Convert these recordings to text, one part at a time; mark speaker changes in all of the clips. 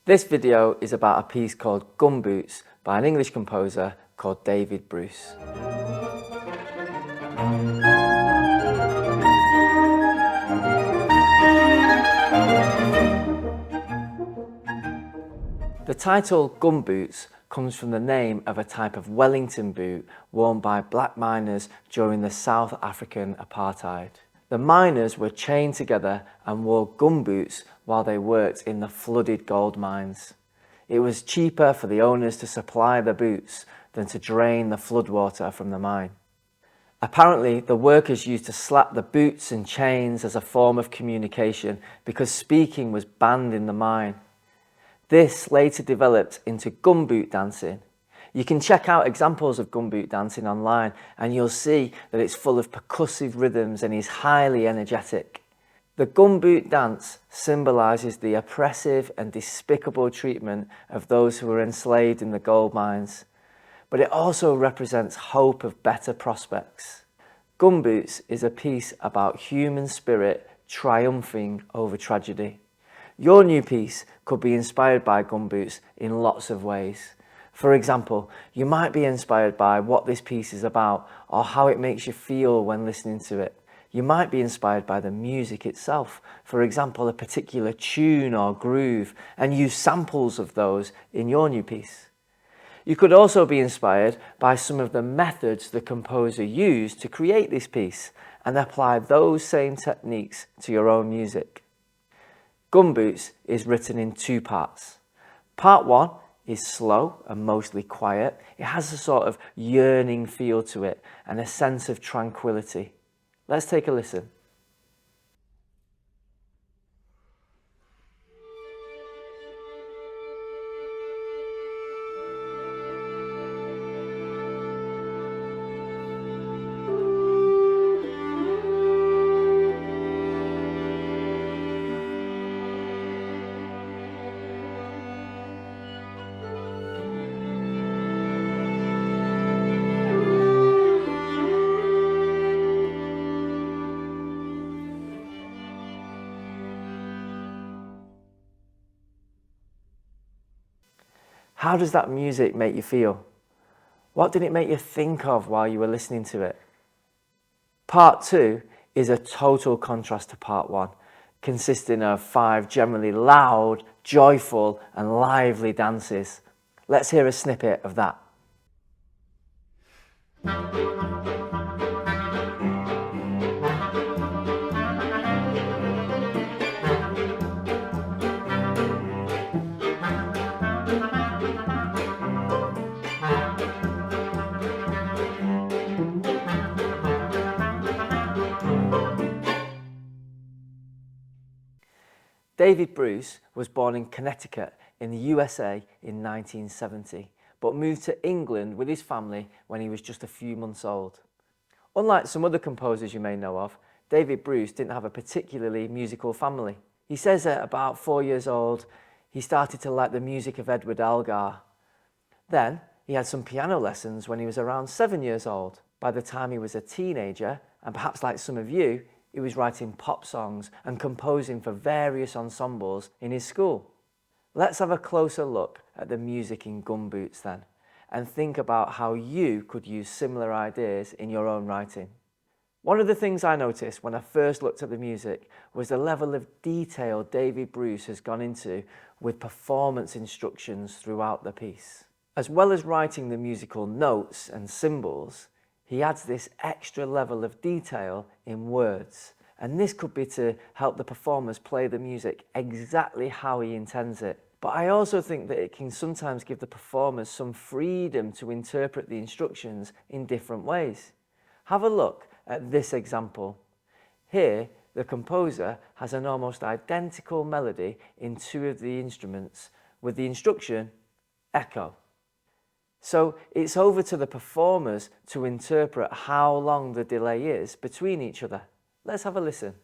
Speaker 1: This video is about a piece called Gumboots by an English composer called David Bruce. The title Gumboots comes from the name of a type of Wellington boot worn by black miners during the South African apartheid. The miners were chained together and wore gumboots while they worked in the flooded gold mines. It was cheaper for the owners to supply the boots than to drain the floodwater from the mine. Apparently, the workers used to slap the boots and chains as a form of communication because speaking was banned in the mine. This later developed into gumboot dancing. You can check out examples of gumboot dancing online and you'll see that it's full of percussive rhythms and is highly energetic. The gumboot dance symbolises the oppressive and despicable treatment of those who were enslaved in the gold mines, but it also represents hope of better prospects. Gumboots is a piece about human spirit triumphing over tragedy. Your new piece could be inspired by gumboots in lots of ways. For example, you might be inspired by what this piece is about or how it makes you feel when listening to it. You might be inspired by the music itself, for example, a particular tune or groove, and use samples of those in your new piece. You could also be inspired by some of the methods the composer used to create this piece and apply those same techniques to your own music. Gumboots is written in two parts. Part one is slow and mostly quiet. It has a sort of yearning feel to it and a sense of tranquility. Let's take a listen. How does that music make you feel? What did it make you think of while you were listening to it? Part two is a total contrast to part one, consisting of 5 generally loud, joyful and lively dances. Let's hear a snippet of that. David Bruce was born in Connecticut in the USA in 1970, but moved to England with his family when he was just a few months old. Unlike some other composers you may know of, David Bruce didn't have a particularly musical family. He says at about 4 years old, he started to like the music of Edward Elgar. Then he had some piano lessons when he was around 7 years old. By the time he was a teenager, and perhaps like some of you, he was writing pop songs and composing for various ensembles in his school. Let's have a closer look at the music in Gumboots then, and think about how you could use similar ideas in your own writing. One of the things I noticed when I first looked at the music was the level of detail David Bruce has gone into with performance instructions throughout the piece. As well as writing the musical notes and symbols, he adds this extra level of detail in words, and this could be to help the performers play the music exactly how he intends it. But I also think that it can sometimes give the performers some freedom to interpret the instructions in different ways. Have a look at this example. Here, the composer has an almost identical melody in 2 of the instruments with the instruction echo. So it's over to the performers to interpret how long the delay is between each other. Let's have a listen.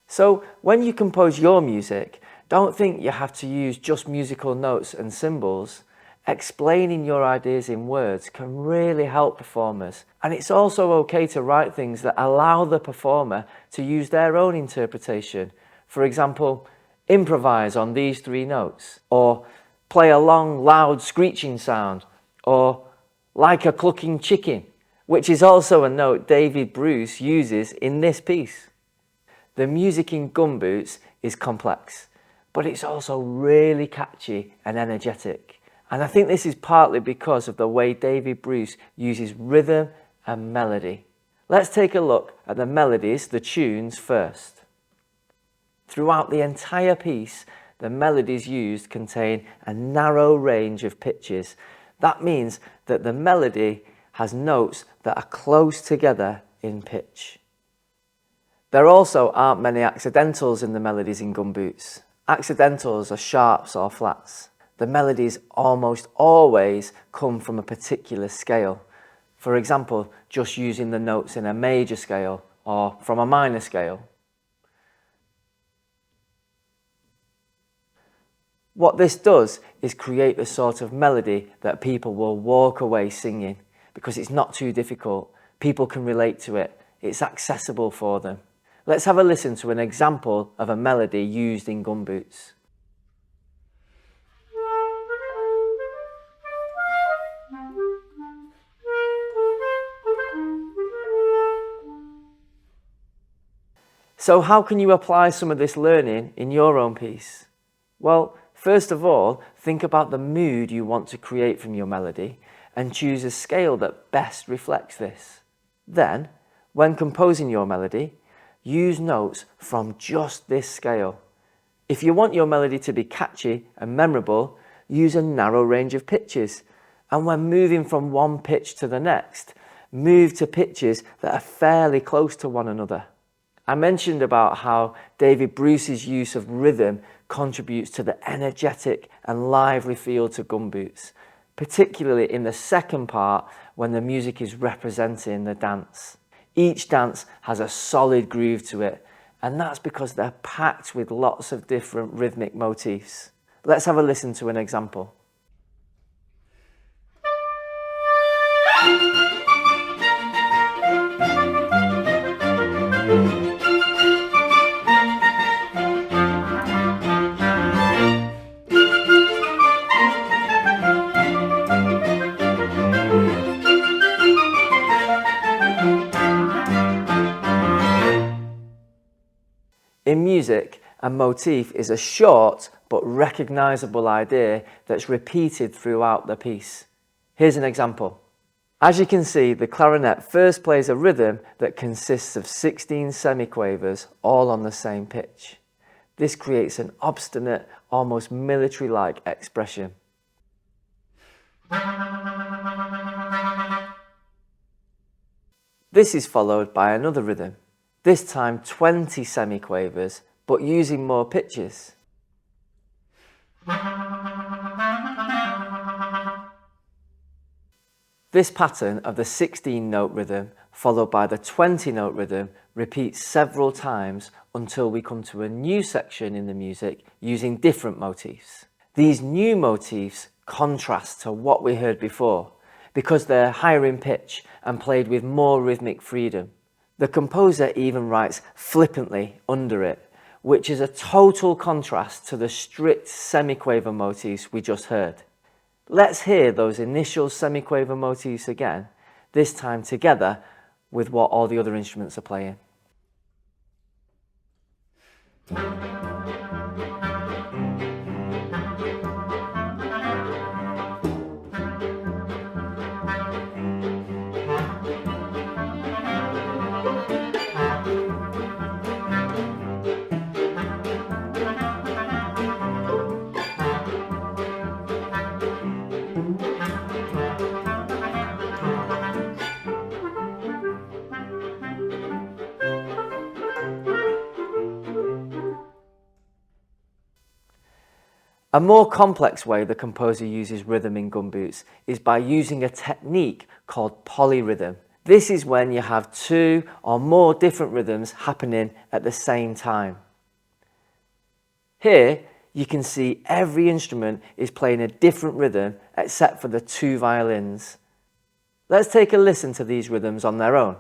Speaker 1: So when you compose your music, Don't think you have to use just musical notes and symbols. Explaining your ideas in words can really help performers, and it's also okay to write things that allow the performer to use their own interpretation. For example, improvise on these 3 notes, or play a long, loud screeching sound, or like a clucking chicken, which is also a note David Bruce uses in this piece. The music in Gumboots is complex, but it's also really catchy and energetic. And I think this is partly because of the way David Bruce uses rhythm and melody. Let's take a look at the melodies, the tunes first. Throughout the entire piece, the melodies used contain a narrow range of pitches. That means that the melody has notes that are close together in pitch. There also aren't many accidentals in the melodies in Gumboots. Accidentals are sharps or flats. The melodies almost always come from a particular scale. For example, just using the notes in a major scale or from a minor scale. What this does is create the sort of melody that people will walk away singing because it's not too difficult. People can relate to it. It's accessible for them. Let's have a listen to an example of a melody used in Gumboots. So how can you apply some of this learning in your own piece? Well, first of all, think about the mood you want to create from your melody and choose a scale that best reflects this. Then, when composing your melody, use notes from just this scale. If you want your melody to be catchy and memorable, use a narrow range of pitches. And when moving from one pitch to the next, move to pitches that are fairly close to one another. I mentioned about how David Bruce's use of rhythm contributes to the energetic and lively feel to Gumboots, particularly in the second part when the music is representing the dance. Each dance has a solid groove to it, and that's because they're packed with lots of different rhythmic motifs. Let's have a listen to an example. In music, a motif is a short but recognizable idea that's repeated throughout the piece. Here's an example. As you can see, the clarinet first plays a rhythm that consists of 16 semiquavers all on the same pitch. This creates an obstinate, almost military-like expression. This is followed by another rhythm, this time 20 semiquavers, but using more pitches. This pattern of the 16-note rhythm followed by the 20-note rhythm repeats several times until we come to a new section in the music using different motifs. These new motifs contrast to what we heard before because they're higher in pitch and played with more rhythmic freedom. The composer even writes flippantly under it, which is a total contrast to the strict semiquaver motifs we just heard. Let's hear those initial semiquaver motifs again, this time together with what all the other instruments are playing. A more complex way the composer uses rhythm in Gumboots is by using a technique called polyrhythm. This is when you have two or more different rhythms happening at the same time. Here, you can see every instrument is playing a different rhythm except for the 2 violins. Let's take a listen to these rhythms on their own.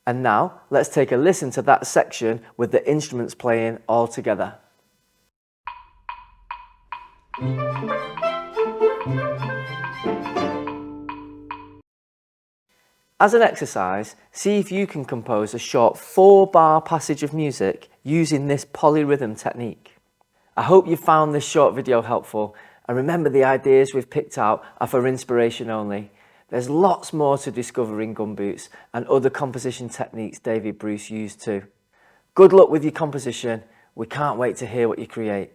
Speaker 1: And now, let's take a listen to that section with the instruments playing all together. As an exercise, see if you can compose a short 4-bar passage of music using this polyrhythm technique. I hope you found this short video helpful, and remember, the ideas we've picked out are for inspiration only. There's lots more to discover in Gumboots and other composition techniques David Bruce used too. Good luck with your composition. We can't wait to hear what you create.